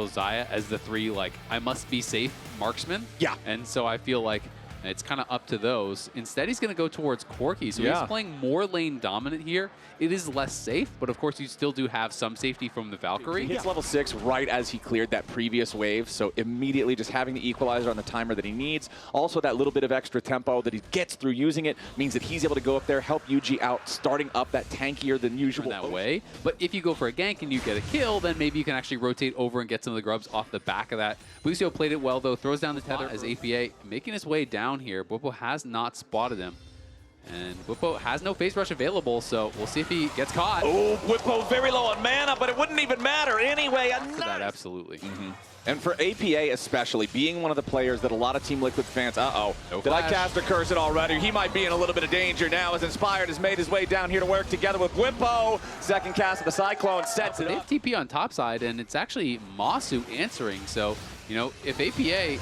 Kale, Xayah as the three, like, I must be safe marksmen. Yeah. And so I feel like it's kind of up to those. Instead, he's going to go towards Corki. So he's playing more lane dominant here. It is less safe, but of course you still do have some safety from the Valkyrie. He hits level 6 right as he cleared that previous wave, so immediately just having the equalizer on the timer that he needs. Also that little bit of extra tempo that he gets through using it means that he's able to go up there, help Yuji out, starting up that tankier than usual. In that way. But if you go for a gank and you get a kill, then maybe you can actually rotate over and get some of the grubs off the back of that. Lucio played it well though, throws down the tether as APA making his way down here. Bwipo has not spotted him. And Bwipo has no phase rush available, so we'll see if he gets caught. Oh, Bwipo very low on mana, but it wouldn't even matter anyway. That absolutely. And for APA especially, being one of the players that a lot of Team Liquid fans, No did I flash. cast or curse it already? He might be in a little bit of danger now as Inspired has made his way down here to work together with Bwipo. Second cast of the Cyclone sets it They up. have TP on top side, and it's actually Masu answering. So, you know, if APA,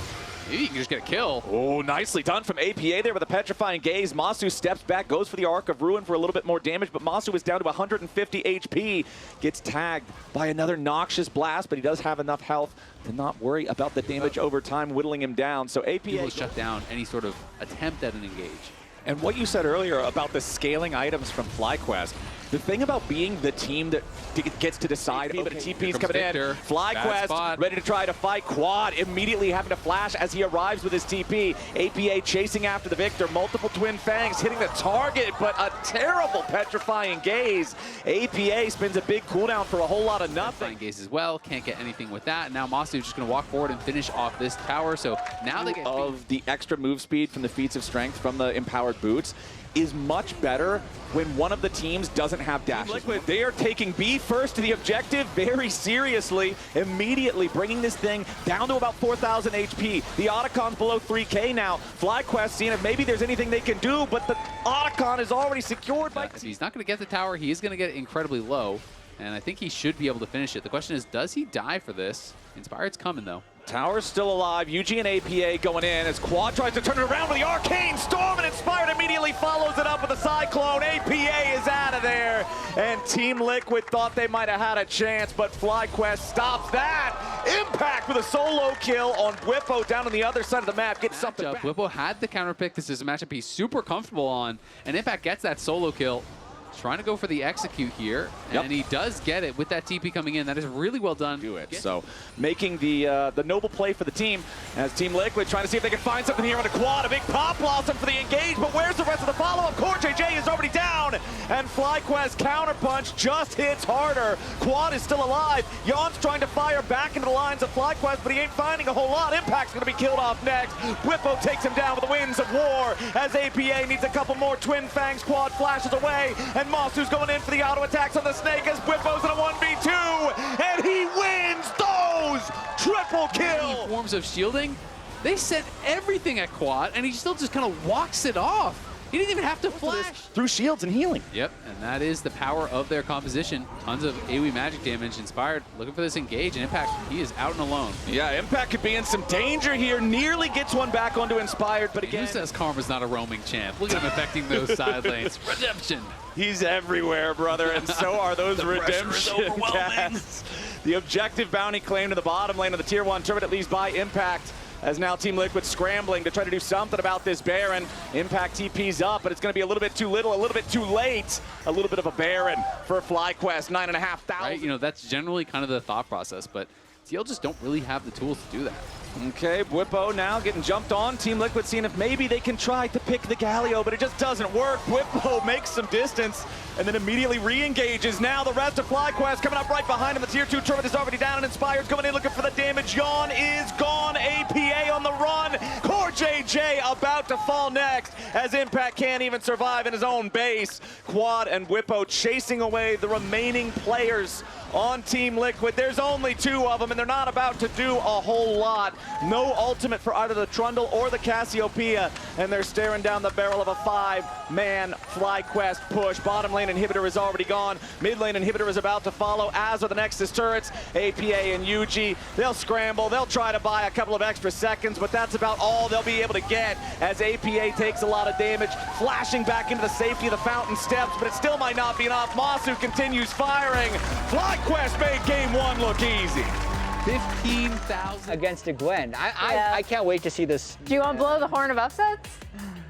maybe you can just get a kill. Oh, nicely done from APA there with a petrifying gaze. Masu steps back, goes for the Arc of Ruin for a little bit more damage, but Masu is down to 150 HP. Gets tagged by another Noxious Blast, but he does have enough health to not worry about the damage over time, whittling him down. So APA People shut down any sort of attempt at an engage. And what you said earlier about the scaling items from FlyQuest, the thing about being the team that gets to decide, but a TP's coming Victor. in, FlyQuest ready to try to fight, Quad immediately having to flash as he arrives with his TP, APA chasing after the Victor, multiple Twin Fangs hitting the target, but a terrible petrifying gaze. APA spends a big cooldown for a whole lot of nothing. Gaze as well, can't get anything with that. Now Masu is just going to walk forward and finish off this tower, so now they get of the extra move speed from the feats of strength from the empowered boots is much better when one of the teams doesn't have dashes. Liquid, they are taking B first to the objective very seriously, immediately bringing this thing down to about 4,000 HP. The Otacon's below 3K now. FlyQuest seeing if maybe there's anything they can do, but the Otacon is already secured by... If he's not going to get the tower, he is going to get incredibly low, and I think he should be able to finish it. The question is, does he die for this? Inspired's coming, though. Tower's still alive. UG and APA going in as Quad tries to turn it around with the Arcane Storm, and Inspired immediately follows it up with a Cyclone. APA is out of there, and Team Liquid thought they might have had a chance, but FlyQuest stops that. Impact with a solo kill on Bwipo down on the other side of the map. Gets something back. Bwipo had the counter pick. This is a matchup he's super comfortable on, and Impact gets that solo kill. Trying to go for the execute here, and he does get it with that TP coming in. That is really well done. So making the noble play for the team as Team Liquid trying to see if they can find something here on the Quad. A big pop blossom for the engage, but where's the rest of the follow-up? CoreJJ is already down, and FlyQuest counterpunch just hits harder. Quad is still alive. Yon's trying to fire back into the lines of FlyQuest, but he ain't finding a whole lot. Impact's going to be killed off next. Bwipo takes him down with the winds of war as APA needs a couple more Twin Fangs. Quad flashes away, and Masu's going in for the auto attacks on the Snake as Bwipo's in a 1v2, and he wins those! Triple kill! Forms of shielding, they sent everything at Quad, and he still just kind of walks it off. He didn't even have to flash. Through shields and healing. Yep, and that is the power of their composition. Tons of AoE magic damage. Inspired, looking for this engage, and Impact, he is out and alone. Yeah, Impact could be in some danger here. Nearly gets one back onto Inspired, but again... Who says Karma's not a roaming champ? Look at him affecting those side lanes. Redemption. He's everywhere, brother, and so are those redemption casts. The objective bounty claim to the bottom lane of the Tier 1 tournament, at least by Impact, as now Team Liquid scrambling to try to do something about this Baron. Impact TP's up, but it's going to be a little bit too little, a little bit too late. A little bit of a Baron for FlyQuest, 9,500. Right, you know, that's generally kind of the thought process, but TL just don't really have the tools to do that. Okay, Bwipo now getting jumped on. Team Liquid seeing if maybe they can try to pick the Galio, but it just doesn't work. Bwipo makes some distance and then immediately re-engages. Now the rest of FlyQuest coming up right behind him. The Tier 2 turret is already down, and Inspired's coming in looking for the damage. Yon is gone. APA on the run. CoreJJ about to fall next as Impact can't even survive in his own base. Quad and Bwipo chasing away the remaining players on Team Liquid. There's only two of them, and they're not about to do a whole lot. No ultimate for either the Trundle or the Cassiopeia, and they're staring down the barrel of a 5-man FlyQuest push. Bottom lane inhibitor is already gone. Mid lane inhibitor is about to follow, as are the Nexus turrets. APA and UG, they'll scramble. They'll try to buy a couple of extra seconds, but that's about all they'll be able to get as APA takes a lot of damage, flashing back into the safety of the fountain steps, but it still might not be enough. Masu continues firing. FlyQuest made game one look easy. 15,000 against a Gwen. I can't wait to see this. Do you want to blow the horn of upsets?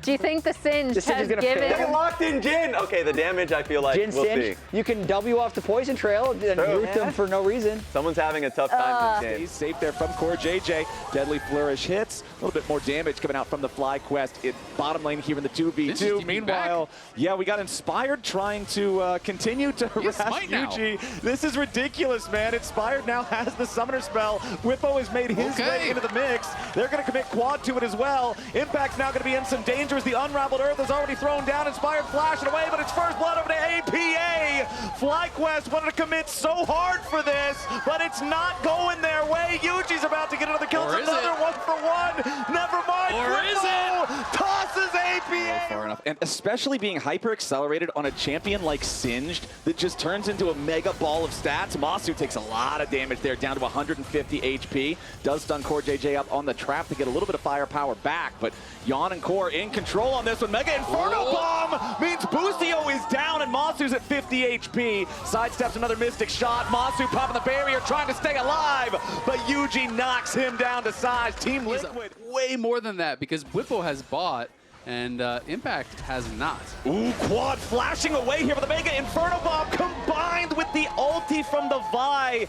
Do you think the Singe The Singe has is gonna given... fail. They locked in Jin. Okay, the damage, I feel like Jin we'll Singe, see. you can W off the poison trail and root them for no reason. Someone's having a tough time this game. He's safe there from Core JJ. Deadly Flourish hits. A little bit more damage coming out from the FlyQuest in bottom lane here in the 2v2. Meanwhile, yeah, we got Inspired trying to continue to harass Yuji. This is ridiculous, man. Inspired now has the summoner spell. Whippo has made his way into the mix. They're going to commit quad to it as well. Impact's now going to be in some danger as the Unraveled Earth is already thrown down. Inspired flashing away, but it's first blood over to APA. FlyQuest wanted to commit so hard for this, but it's not going their way. Yuji's about to get another kill. It's another 1-for-1. Never mind. Or is it? Tosses APA. Far enough. And especially being hyper accelerated on a champion like Singed that just turns into a mega ball of stats. Masu takes a lot of damage there, down to 150 HP. Does stun Core JJ up on the trap to get a little bit of firepower back, but Yon and Core in control on this one. Mega Inferno Bomb means Busio is down and Masu's at 50 HP. Sidesteps another Mystic shot. Masu popping the barrier, trying to stay alive, but Yuji knocks him down to size. Team Liquid. Way more than that because Whippo has bought and Impact has not. Ooh, quad flashing away here with the Mega Inferno Bomb combined with the ulti from the Vi.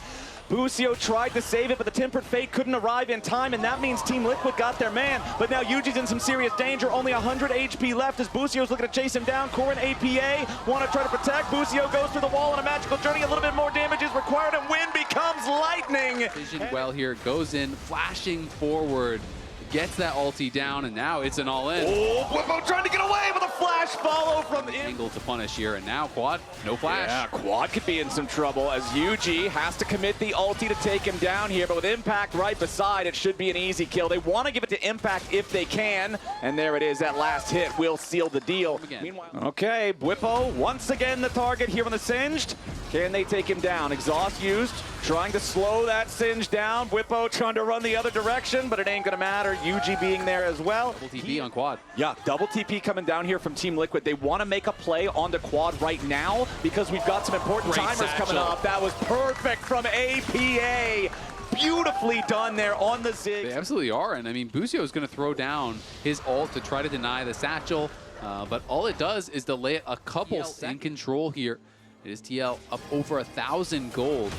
Busio tried to save it, but the Tempered Fate couldn't arrive in time, and that means Team Liquid got their man. But now Yuji's in some serious danger. Only 100 HP left as Busio's looking to chase him down. Core and APA want to try to protect. Busio goes through the wall on a magical journey. A little bit more damage is required, and Wind becomes lightning. Vision well here, goes in, flashing forward. Gets that ulti down, and now it's an all-in. Oh, Whippo trying to get away with a flash follow from the angle to punish here, and now Quad, no flash. Yeah, Quad could be in some trouble as Yuji has to commit the ulti to take him down here, but with Impact right beside, it should be an easy kill. They want to give it to Impact if they can, and there it is. That last hit will seal the deal. Meanwhile, okay, Whippo once again the target here on the Singed. Can they take him down? Exhaust used, trying to slow that Singe down. Whippo trying to run the other direction, but it ain't gonna matter. Yuji being there as well. Double TP on Quad. Yeah, double TP coming down here from Team Liquid. They want to make a play on the Quad right now because we've got some important timers coming up. That was perfect from APA. Beautifully done there on the Zig. They absolutely are, and I mean, Busio is going to throw down his ult to try to deny the satchel, but all it does is delay a couple in control here. It is TL up over 1,000 gold.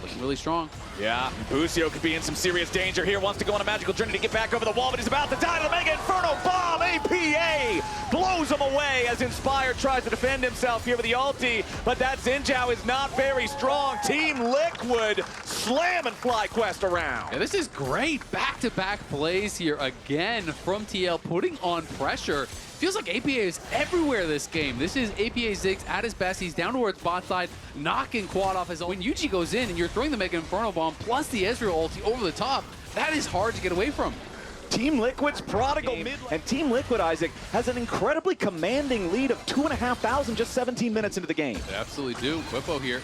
Looking really strong. Yeah, Busio could be in some serious danger here. Wants to go on a magical journey to get back over the wall, but he's about to die to the Mega Inferno Bomb. APA blows him away as Inspired tries to defend himself here with the ulti, but that Xinjiao is not very strong. Team Liquid slamming FlyQuest around. Yeah, this is great. Back-to-back plays here again from TL, putting on pressure. Feels like APA is everywhere this game. This is APA Ziggs at his best. He's down towards bot side, knocking Quad off his own. When Yuji goes in and you're throwing the Mega Inferno Bomb plus the Ezreal ulti over the top, that is hard to get away from. Team Liquid's prodigal mid lane. And Team Liquid, Isaac, has an incredibly commanding lead of 2,500 just 17 minutes into the game. They absolutely do. Whippo here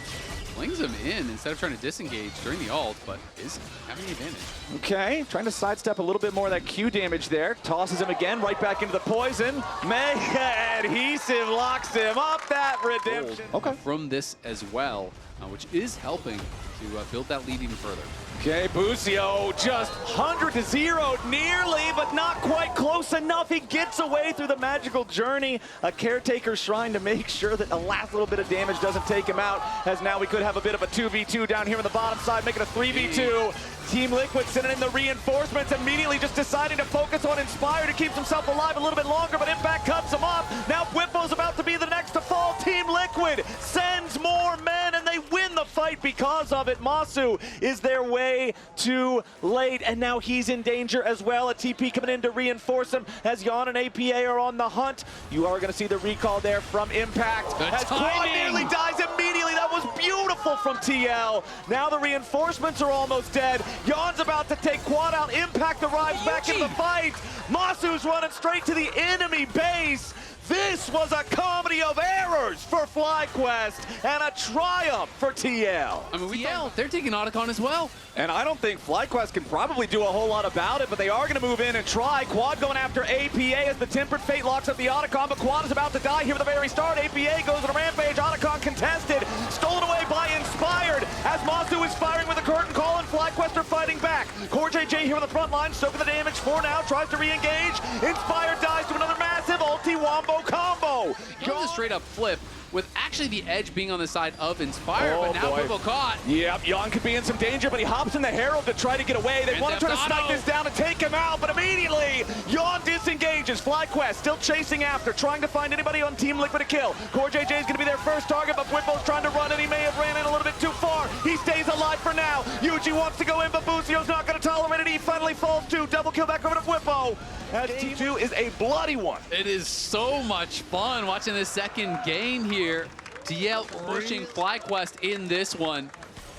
flings him in instead of trying to disengage during the ult, but is having the advantage. Okay, trying to sidestep a little bit more of that Q damage there. Tosses him again, right back into the poison. Mega Adhesive locks him up. That redemption. Okay. From this as well, which is helping to build that lead even further. Okay, Busio just 100-0, nearly, but not quite close enough. He gets away through the magical journey. A Caretaker's trying to make sure that the last little bit of damage doesn't take him out, as now we could have a bit of a 2v2 down here on the bottom side, making a 3v2. Team Liquid sending in the reinforcements, immediately just deciding to focus on Inspire to keep himself alive a little bit longer, but Impact cuts him off. Now Whippo's about to be the next to fall. Team Liquid sends more men, and they win the fight because of it. Masu is their way too late, and now he's in danger as well. A TP coming in to reinforce him as Yon and APA are on the hunt. You are going to see the recall there from Impact. As Quad nearly dies immediately. That was beautiful from TL. Now the reinforcements are almost dead. Yon's about to take Quad out. Impact arrives back in the fight. Masu's running straight to the enemy base. This was a comedy of errors for FlyQuest and a triumph for TL. I mean, TL, they're taking Otacon as well. And I don't think FlyQuest can probably do a whole lot about it, but they are going to move in and try. Quad going after APA as the Tempered Fate locks up the Otacon, but Quad is about to die here at the very start. APA goes on a rampage. Otacon contested, stolen away by Inspired as Masu is firing with a curtain call and FlyQuest are fighting back. CoreJJ here on the front line, soaking the damage for now, tries to re-engage. Inspired dies to another massive ulti-wombo combo. Goes a straight up flip with actually the edge being on the side of Inspired, but now Whippo caught. Yep, Yon could be in some danger, but he hops in the Herald to try to get away. They want to try to snipe this down and take him out, but immediately Yon disengages. FlyQuest still chasing after, trying to find anybody on Team Liquid to kill. CoreJJ is going to be their first target, but Whippo's trying to run and he may have ran in a little bit too far. He stays alive for now. Yuji wants to go in, but Busio's not going to tolerate it. He finally falls to double kill back over to Whippo. As Team 2 is a bloody one. It is so much fun watching the second game here. TL pushing FlyQuest in this one.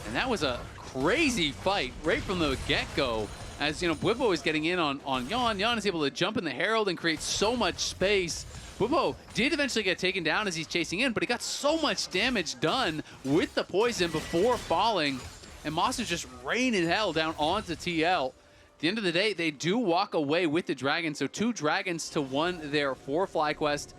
And that was a crazy fight right from the get-go. As, you know, Whippo is getting in on Yon. Yon is able to jump in the Herald and create so much space. Whippo did eventually get taken down as he's chasing in, but he got so much damage done with the poison before falling. And Master's just raining hell down onto TL. At the end of the day, they do walk away with the dragon. So 2 dragons to 1 there for FlyQuest.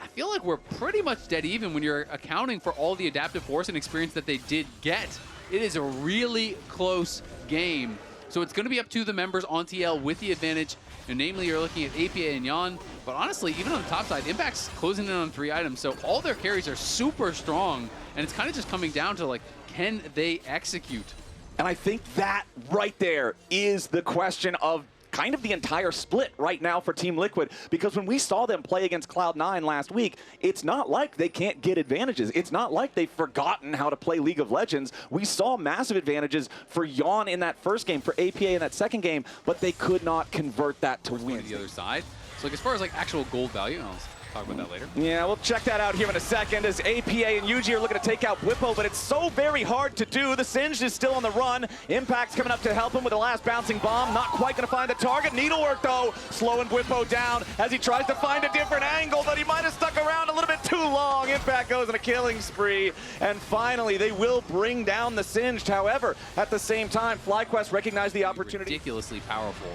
I feel like we're pretty much dead even when you're accounting for all the adaptive force and experience that they did get. It is a really close game. So it's going to be up to the members on TL with the advantage. And namely, you're looking at APA and Yon. But honestly, even on the top side, Impact's closing in on 3 items. So all their carries are super strong. And it's kind of just coming down to, like, can they execute? And I think that right there is the question of kind of the entire split right now for Team Liquid, because when we saw them play against Cloud9 last week, it's not like they can't get advantages. It's not like they've forgotten how to play League of Legends. We saw massive advantages for Yon in that first game, for APA in that second game, but they could not convert that to win. The other side. So like, as far as like actual gold value, I'll talk about that later. Yeah, we'll check that out here in a second as APA and Yuji are looking to take out Whippo, but it's so very hard to do. The Singed is still on the run. Impact's coming up to help him with the last bouncing bomb. Not quite going to find the target. Needlework, though, slowing Whippo down as he tries to find a different angle, but he might have stuck around a little bit too long. Impact goes on a killing spree, and finally, they will bring down the Singed. However, at the same time, FlyQuest recognized the opportunity. Ridiculously powerful.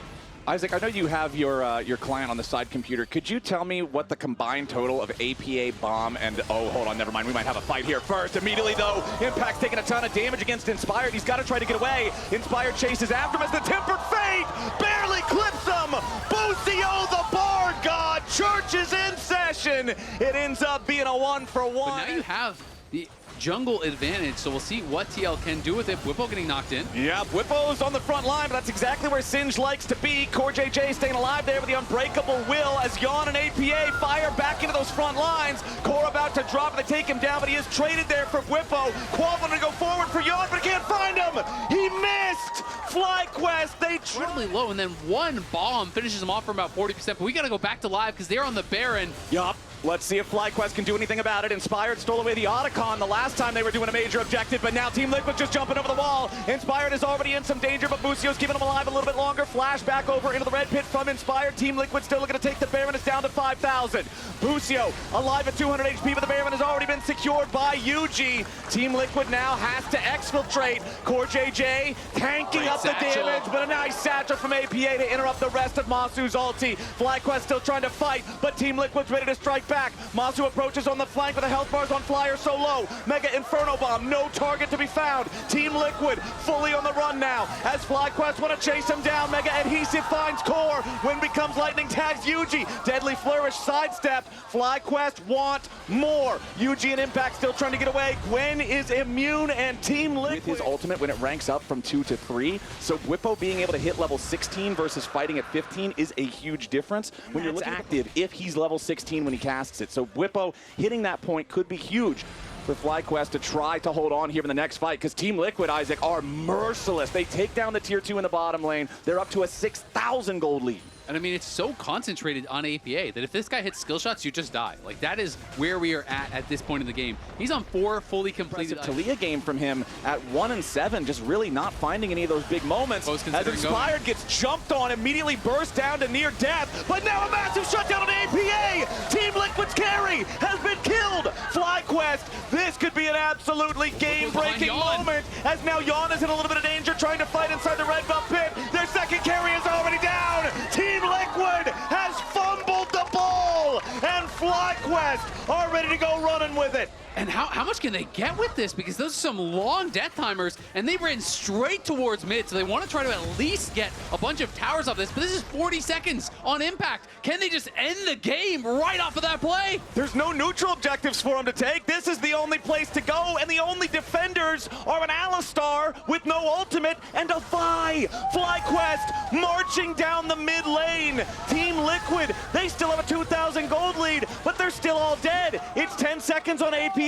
Isaac, I know you have your client on the side computer. Could you tell me what the combined total of APA, Bomb, and... Oh, hold on, never mind. We might have a fight here first. Immediately, though, Impact's taking a ton of damage against Inspired. He's got to try to get away. Inspired chases after him as the Tempered Fate barely clips him. Busio, the Bard God. Church is in session. It ends up being a 1-for-1. But now you have the jungle advantage, so we'll see what TL can do with it. Whippo getting knocked in. Yeah, Whippo's on the front line, but that's exactly where Singed likes to be. CoreJJ staying alive there with the unbreakable will as Yon and APA fire back into those front lines. Core about to drop and they take him down, but he is traded there for Whippo. Quad wanted to go forward for Yon, but he can't find him. He missed. FlyQuest, they incredibly low, and then one bomb finishes him off for about 40%, but we got to go back to live because they're on the Baron. Yup. Let's see if FlyQuest can do anything about it. Inspired stole away the Otacon the last time they were doing a major objective, but now Team Liquid just jumping over the wall. Inspired is already in some danger, but Busio's keeping him alive a little bit longer. Flash back over into the red pit from Inspired. Team Liquid still looking to take the Baron. It's down to 5,000. Busio alive at 200 HP, but the Baron has already been secured by Yuji. Team Liquid now has to exfiltrate. CoreJJ tanking up the damage, but a nice satchel from APA to interrupt the rest of Masu's ulti. FlyQuest still trying to fight, but Team Liquid's ready to strike back. Masu approaches on the flank with the health bars on Flyer so low. Mega Inferno Bomb, no target to be found. Team Liquid fully on the run now. As FlyQuest want to chase him down, Mega Adhesive finds Core. Wind becomes Lightning, tags Yuji. Deadly Flourish, sidestep. FlyQuest want more. Yuji and Impact still trying to get away. Gwen is immune and Team Liquid. With his ultimate when it ranks up from 2 to 3. So Whippo being able to hit level 16 versus fighting at 15 is a huge difference. When you're looking active, if he's level 16 when he casts it. So Whippo hitting that point could be huge for FlyQuest to try to hold on here in the next fight, because Team Liquid, Isaac, are merciless. They take down the tier 2 in the bottom lane. They're up to a 6,000 gold lead. And I mean, it's so concentrated on APA that if this guy hits skill shots, you just die. Like, that is where we are at this point in the game. He's on 4 fully completed. Talia game from him at 1 and 7, just really not finding any of those big moments. As Inspired gets jumped on, immediately burst down to near death, but now a massive shutdown on APA! Team Liquid's carry has been killed! FlyQuest, this could be an absolutely game-breaking moment, as now Yawn is in a little bit of danger trying to fight inside the red buff pit. Their second carry is already down! Team Liquid has fumbled the ball, and FlyQuest are ready to go running with it. And how much can they get with this? Because those are some long death timers, and they ran straight towards mid, so they want to try to at least get a bunch of towers off this, but this is 40 seconds on impact. Can they just end the game right off of that play? There's no neutral objectives for them to take. This is the only place to go, and the only defenders are an Alistar with no ultimate and a Vi. FlyQuest marching down the mid lane. Team Liquid, they still have a 2,000 gold lead, but they're still all dead. It's 10 seconds on APA.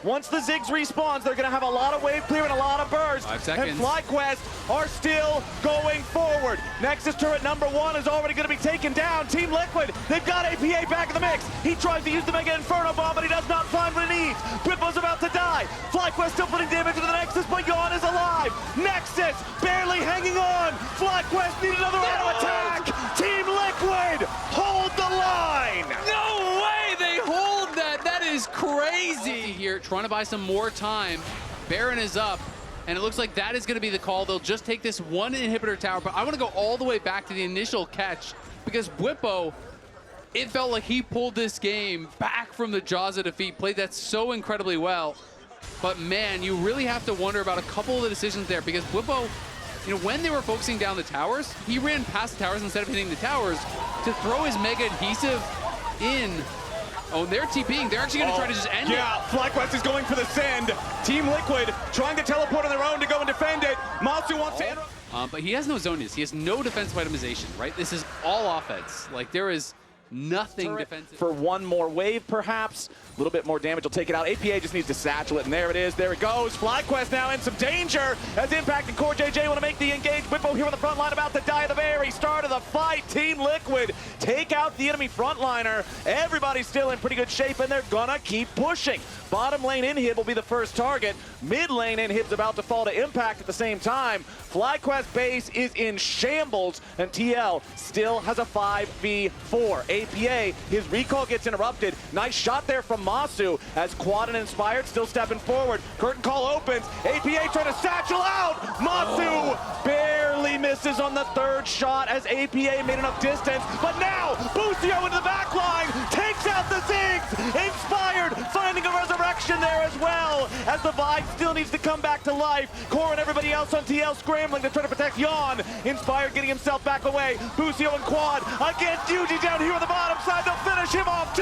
Once the Ziggs respawns, they're going to have a lot of wave clear and a lot of burst. 5 seconds. And FlyQuest are still going forward. Nexus turret number 1 is already going to be taken down. Team Liquid, they've got APA back in the mix. He tries to use the Mega Inferno Bomb, but he does not find what he needs. Bwippo's about to die. FlyQuest still putting damage into the Nexus, but Yawn is alive. Nexus barely hanging on. FlyQuest need another auto attack. Team Liquid, hold the line. No way they hold that. That is crazy. Here, trying to buy some more time. Baron is up, and it looks like that is going to be the call. They'll just take this one inhibitor tower, but I want to go all the way back to the initial catch, because Bwippo, it felt like he pulled this game back from the jaws of defeat, played that so incredibly well. But man, you really have to wonder about a couple of the decisions there, because Bwippo, you know, when they were focusing down the towers, he ran past the towers instead of hitting the towers to throw his Mega Adhesive in. Oh, they're TPing. They're actually going to try to just end it. Yeah, FlyQuest is going for the send. Team Liquid trying to teleport on their own to go and defend it. Masu wants to interrupt. But he has no zonias. He has no defensive itemization, right? This is all offense. Like, there is nothing defensive. For one more wave, perhaps. A little bit more damage will take it out. APA just needs to satchel it, and there it is. There it goes. FlyQuest now in some danger as Impact and Core JJ want to make the engage. Bwippo here on the front line about to die at the very start of the fight. Team Liquid take out the enemy frontliner. Everybody's still in pretty good shape, and they're gonna keep pushing. Bottom lane inhib will be the first target. Mid lane inhib's about to fall to Impact at the same time. FlyQuest base is in shambles, and TL still has a 5v4. APA, his recall gets interrupted. Nice shot there from Masu as Quad and Inspired still stepping forward. Curtain call opens. APA trying to satchel out. Masu barely misses on the third shot as APA made enough distance. But now, Busio into the back line, takes out the Ziggs. Inspired finding a resurrection there as well as the Vibe still needs to come back to life. Core and everybody else on TL scrambling to try to protect Yawn. Inspired getting himself back away. Busio and Quad against Yuji down here on the bottom side. They'll finish him off too.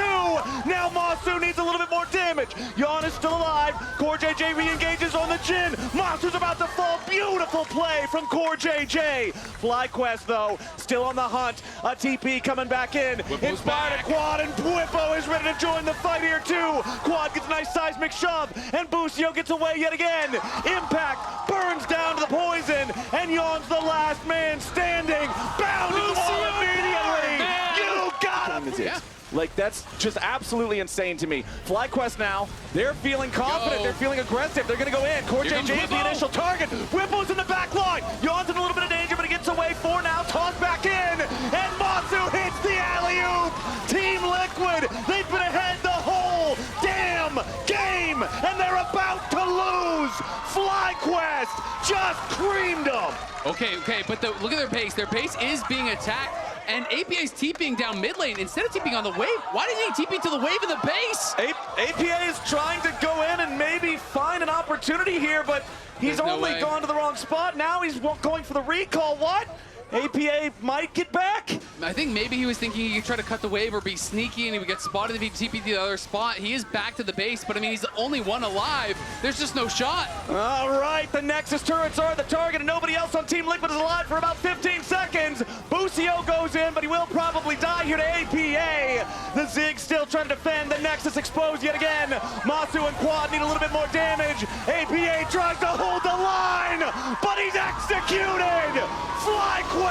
Now Masu needs a little bit more damage. Yawn is still alive. Core JJ re-engages on the Jhin. Masu's about to fall. Beautiful play from Core JJ. FlyQuest though, still on the hunt. A TP coming back in. Inspired at Quad, and Bwippo is ready to join the fight here too. Quad gets a nice seismic shove, and Busio gets away yet again. Impact burns down to the poison, and Yawn's the last man standing. Bounding the wall immediately. You got him. Yeah. Like, that's just absolutely insane to me. FlyQuest now, they're feeling confident, they're feeling aggressive, they're gonna go in. Core JJ is the initial target. Whipple's in the back line. Yawn's in a little bit of danger, but he gets away for now. Toss back in, and Masu hits the alley-oop. Team Liquid, they've been ahead the whole damn game, and they're about to lose. FlyQuest just creamed them. Okay, but look at their pace. Their pace is being attacked, and APA's TPing down mid lane. Instead of TPing on the wave, why didn't he TP to the wave in the base? APA is trying to go in and maybe find an opportunity here, but he's only gone to the wrong spot. Now he's going for the recall. What? APA might get back? I think maybe he was thinking he could try to cut the wave or be sneaky and he would get spotted if he TP'd to the other spot. He is back to the base, but I mean, he's the only one alive. There's just no shot. All right, the Nexus turrets are the target and nobody else on Team Liquid is alive for about 15 seconds. Busio goes in, but he will probably die here to APA. The Zig still trying to defend. The Nexus exposed yet again. Masu and Quad need a little bit more damage. APA tries to hold the line, but he's executed. FlyQuest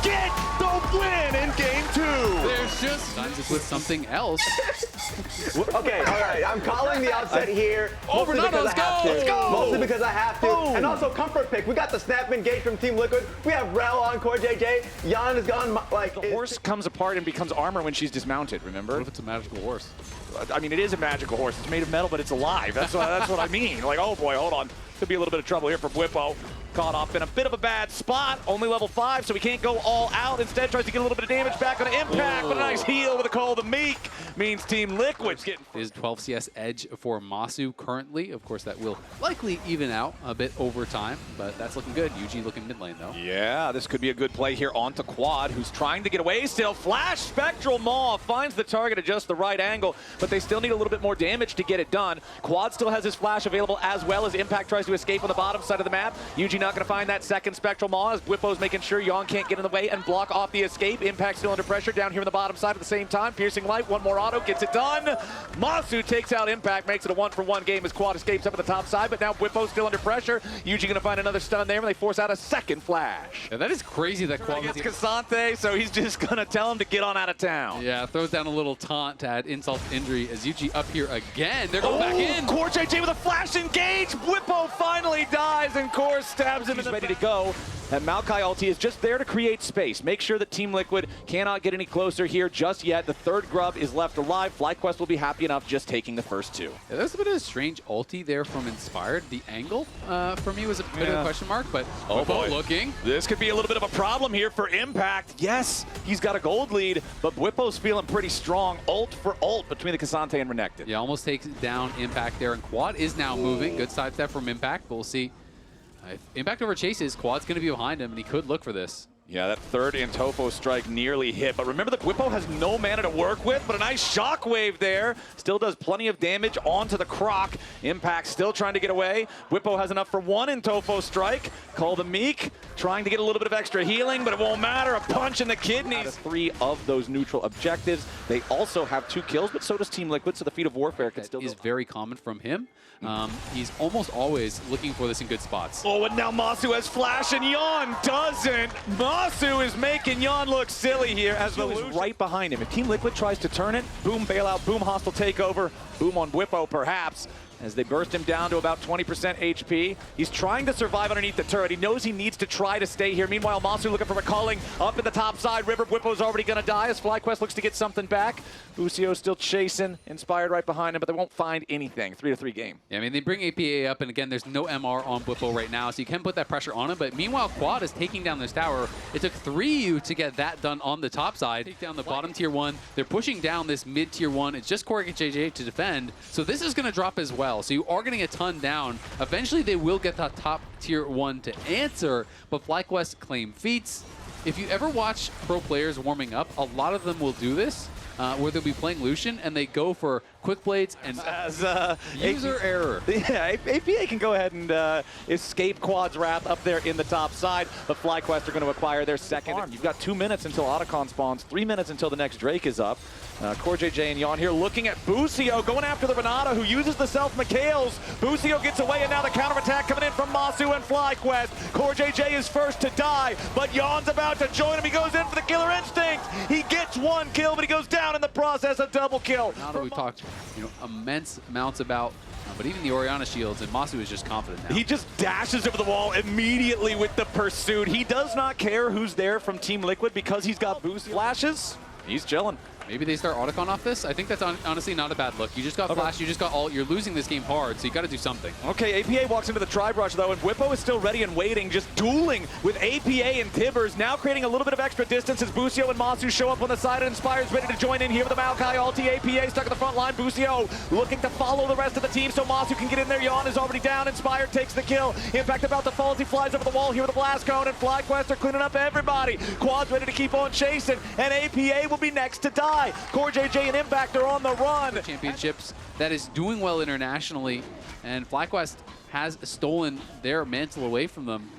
get the win this with something else. Okay, all right. I'm calling the upset here. Over, Mostly because I have to. let's go! Mostly because I have to. Boom. And also comfort pick. We got the snap engage from Team Liquid. We have Rel on Core JJ. Jan is gone. Like The horse comes apart and becomes armor when she's dismounted, remember? What if it's a magical horse? I mean, it is a magical horse. It's made of metal, but it's alive. That's what I mean. Like, oh boy, hold on. Could be a little bit of trouble here from Whippo. Caught up in a bit of a bad spot. Only level 5, so he can't go all out. Instead, tries to get a little bit of damage back on Impact, but a nice heal with a Call the Meek. Means Team Liquid's getting... Is 12 CS edge for Masu currently. Of course, that will likely even out a bit over time, but that's looking good. UG looking mid lane, though. Yeah, this could be a good play here onto Quad, who's trying to get away still. Flash Spectral Maw finds the target at just the right angle, but they still need a little bit more damage to get it done. Quad still has his flash available, as well as Impact tries to escape on the bottom side of the map. UG not going to find that second Spectral Maw, as Whippo's making sure Yon can't get in the way and block off the escape. Impact still under pressure down here on the bottom side at the same time. Piercing Light, one more auto, gets it done. Masu takes out Impact, makes it a 1-for-1 game as Quad escapes up at the top side, but now Whippo's still under pressure. UG going to find another stun there, and they force out a second flash. Yeah, that is crazy that Quad Gets Kazante, so he's just going to tell him to get on out of town. Yeah, throws down a little taunt to add insult to injury as UG up here again. They're going back in. Core JJ with a flash engage. Whippo finally dies, and Core stabs him. He's ready to go. And Maokai ulti is just there to create space. Make sure that Team Liquid cannot get any closer here just yet. The third grub is left alive. FlyQuest will be happy enough just taking the first two. Yeah, there's a bit of a strange ulti there from Inspired. The angle for me was a bit of a question mark, but Whippo looking. This could be a little bit of a problem here for Impact. Yes, he's got a gold lead, but Whippo's feeling pretty strong. Ult for ult between the Kazante and Renekton. Yeah, almost takes down Impact there, and Quad is now moving. Good sidestep from Impact, but we'll see. If Impact over chases, Quad's going to be behind him, and he could look for this. Yeah, that third Intofo strike nearly hit. But remember that Whippo has no mana to work with, but a nice shockwave there. Still does plenty of damage onto the Croc. Impact still trying to get away. Whippo has enough for one Intofo strike. Call the Meek, trying to get a little bit of extra healing, but it won't matter. A punch in the kidneys. Out of 3 of those neutral objectives. They also have 2 kills, but so does Team Liquid, so the feat of warfare can still is very common from him. He's almost always looking for this in good spots. Oh, and now Masu has flash, and Yon doesn't. Masu is making Yon look silly here as the is right behind him. If Team Liquid tries to turn it, boom bailout, boom hostile takeover, boom on Whippo perhaps, as they burst him down to about 20% HP. He's trying to survive underneath the turret. He knows he needs to try to stay here. Meanwhile, Masu looking for a calling up in the top side. River Whippo's already going to die as FlyQuest looks to get something back. Bucio's still chasing, Inspired right behind him, but they won't find anything. 3-3 game. Yeah, I mean, they bring APA up, and again, there's no MR on Whippo right now, so you can put that pressure on him, but meanwhile, Quad is taking down this tower. It took 3 to get that done on the top side. Take down the bottom tier 1. They're pushing down this mid tier 1. It's just Core JJ to defend, so this is going to drop as well. So you are getting a ton down. Eventually, they will get that top tier 1 to answer, but FlyQuest claim feats. If you ever watch pro players warming up, a lot of them will do this, where they'll be playing Lucian and they go for quick blades and user error. Yeah, APA can go ahead and escape Quad's wrath up there in the top side, but FlyQuest are going to acquire their second. You've got 2 minutes until Otacon spawns, 3 minutes until the next Drake is up. Core JJ and Yon here looking at Bucio, going after the Renata, who uses the self-Mikhails. Bucio gets away, and now the counterattack coming in from Masu and FlyQuest. Core JJ is first to die, but Yon's about to join him. He goes in for the killer instinct. He gets 1 kill, but he goes down in the process, a double kill. Now that we've talked immense amounts about, but even the Orianna shields, and Masu is just confident now. He just dashes over the wall immediately with the pursuit. He does not care who's there from Team Liquid because he's got boost flashes. He's chilling. Maybe they start Otacon off this. I think that's honestly not a bad look. You just got flash, you just got ult. You're losing this game hard, so you got to do something. Okay, APA walks into the tri-brush though, and Whippo is still ready and waiting, just dueling with APA and Tibbers, now creating a little bit of extra distance as Bucio and Masu show up on the side, and Inspired's ready to join in here with the Maokai ulti. APA stuck at the front line. Bucio looking to follow the rest of the team so Masu can get in there. Yon is already down. Inspired takes the kill. Impact about to fall as he flies over the wall here with a blast cone, and FlyQuest are cleaning up everybody. Quad's ready to keep on chasing, and APA will be next to die. Core JJ and Impact are on the run. Championships that is doing well internationally, and FlyQuest has stolen their mantle away from them,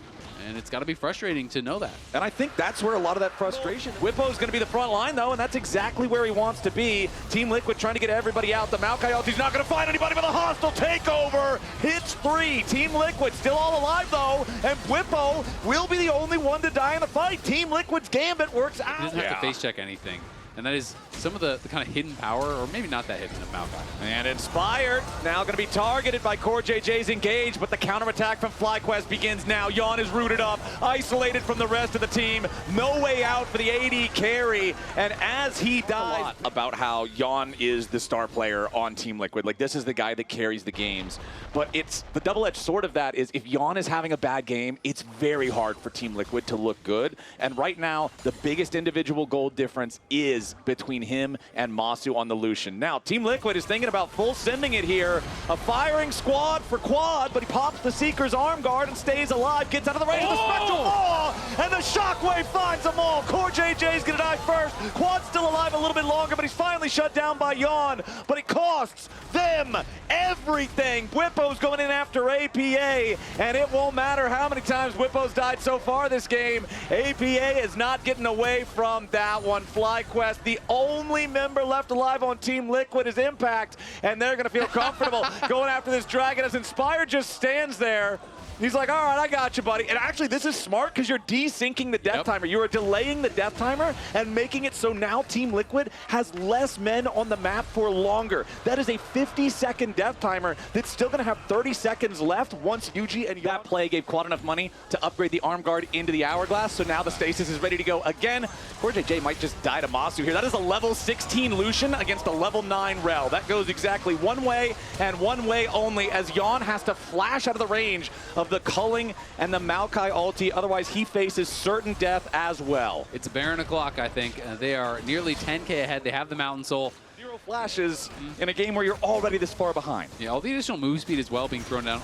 and it's got to be frustrating to know that. And I think that's where a lot of that frustration. Whippo's going to be the front line though, and that's exactly where he wants to be. Team Liquid trying to get everybody out. The Maokai ulti's not going to find anybody, but a hostile takeover hits 3. Team Liquid still all alive though, and Whippo will be the only one to die in the fight. Team Liquid's gambit works out. He doesn't have to face check anything. And that is some of the kind of hidden power, or maybe not that hidden, of Maokai. And Inspired now going to be targeted by CoreJJ's engage, but the counterattack from FlyQuest begins now. Yawn is rooted up, isolated from the rest of the team. No way out for the AD carry. And as he dies, about how Yawn is the star player on Team Liquid. Like, this is the guy that carries the games. But it's the double-edged sword of that is if Yawn is having a bad game, it's very hard for Team Liquid to look good. And right now, the biggest individual gold difference is between him and Masu on the Lucian. Now, Team Liquid is thinking about full sending it here. A firing squad for Quad, but he pops the Seeker's arm guard and stays alive, gets out of the range of the Spectral Wall, and the Shockwave finds them all. CoreJJ's gonna die first. Quad's still alive a little bit longer, but he's finally shut down by Yawn. But it costs them everything. Bwipo's going in after APA, and it won't matter how many times Bwipo's died so far this game. APA is not getting away from that one. FlyQuest, the only member left alive on Team Liquid is Impact, and they're going to feel comfortable going after this dragon as Inspired just stands there. He's like, all right, I got you, buddy. And actually, this is smart because you're desyncing the death timer. You are delaying the death timer and making it so now Team Liquid has less men on the map for longer. That is a 50-second death timer that's still going to have 30 seconds left once Yuji and that play gave Quad enough money to upgrade the arm guard into the Hourglass. So now the Stasis is ready to go again. CoreJJ might just die to Masu here. That is a level 16 Lucian against a level 9 Rel. That goes exactly one way and one way only as Yawn has to flash out of the range of the Culling and the Maokai ulti, otherwise he faces certain death as well. It's a Baron o'clock, I think. They are nearly 10K ahead. They have the Mountain Soul. 0 flashes in a game where you're already this far behind. Yeah, all the additional move speed as well being thrown down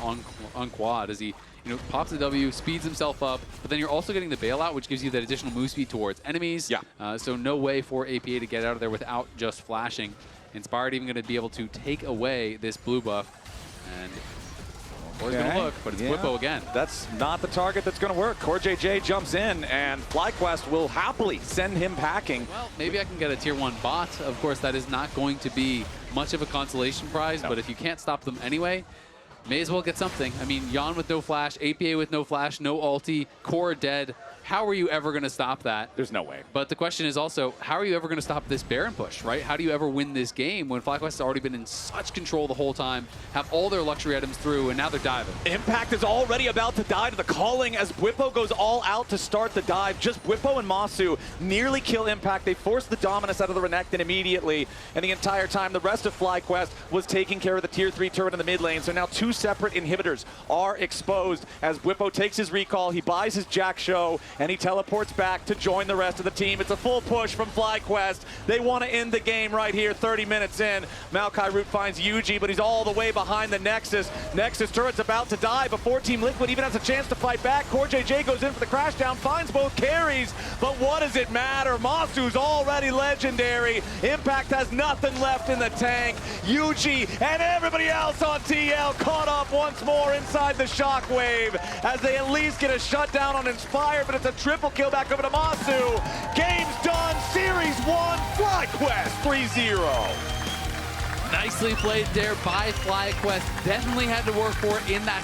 on Quad as he pops the W, speeds himself up, but then you're also getting the bailout, which gives you that additional move speed towards enemies. Yeah. So no way for APA to get out of there without just flashing. Inspired even going to be able to take away this blue buff. And he's going to look, but it's Bwipo again. That's not the target that's going to work. CoreJJ jumps in, and FlyQuest will happily send him packing. Well, maybe I can get a tier 1 bot. Of course, that is not going to be much of a consolation prize, but if you can't stop them anyway, may as well get something. I mean, Yawn with no flash, APA with no flash, no ulti, Core dead. How are you ever going to stop that? There's no way. But the question is also, how are you ever going to stop this Baron push, right? How do you ever win this game when FlyQuest has already been in such control the whole time, have all their luxury items through, and now they're diving? Impact is already about to die to the Calling as Bwipo goes all out to start the dive. Just Bwipo and Masu nearly kill Impact. They force the Dominus out of the Renekton immediately, and the entire time the rest of FlyQuest was taking care of the tier 3 turret in the mid lane. So now 2 separate inhibitors are exposed as Bwipo takes his recall, he buys his Jack Show, and he teleports back to join the rest of the team. It's a full push from FlyQuest. They want to end the game right here, 30 minutes in. Maokai Root finds Yuji, but he's all the way behind the Nexus. Nexus turret's about to die before Team Liquid even has a chance to fight back. CoreJJ goes in for the crash down, finds both carries, but what does it matter? Masu's already legendary. Impact has nothing left in the tank. Yuji and everybody else on TL caught up once more inside the Shockwave as they at least get a shutdown on Inspire, but it's a triple kill back over to Masu. Game's done. Series 1, FlyQuest 3-0. Nicely played there by FlyQuest. Definitely had to work for it in that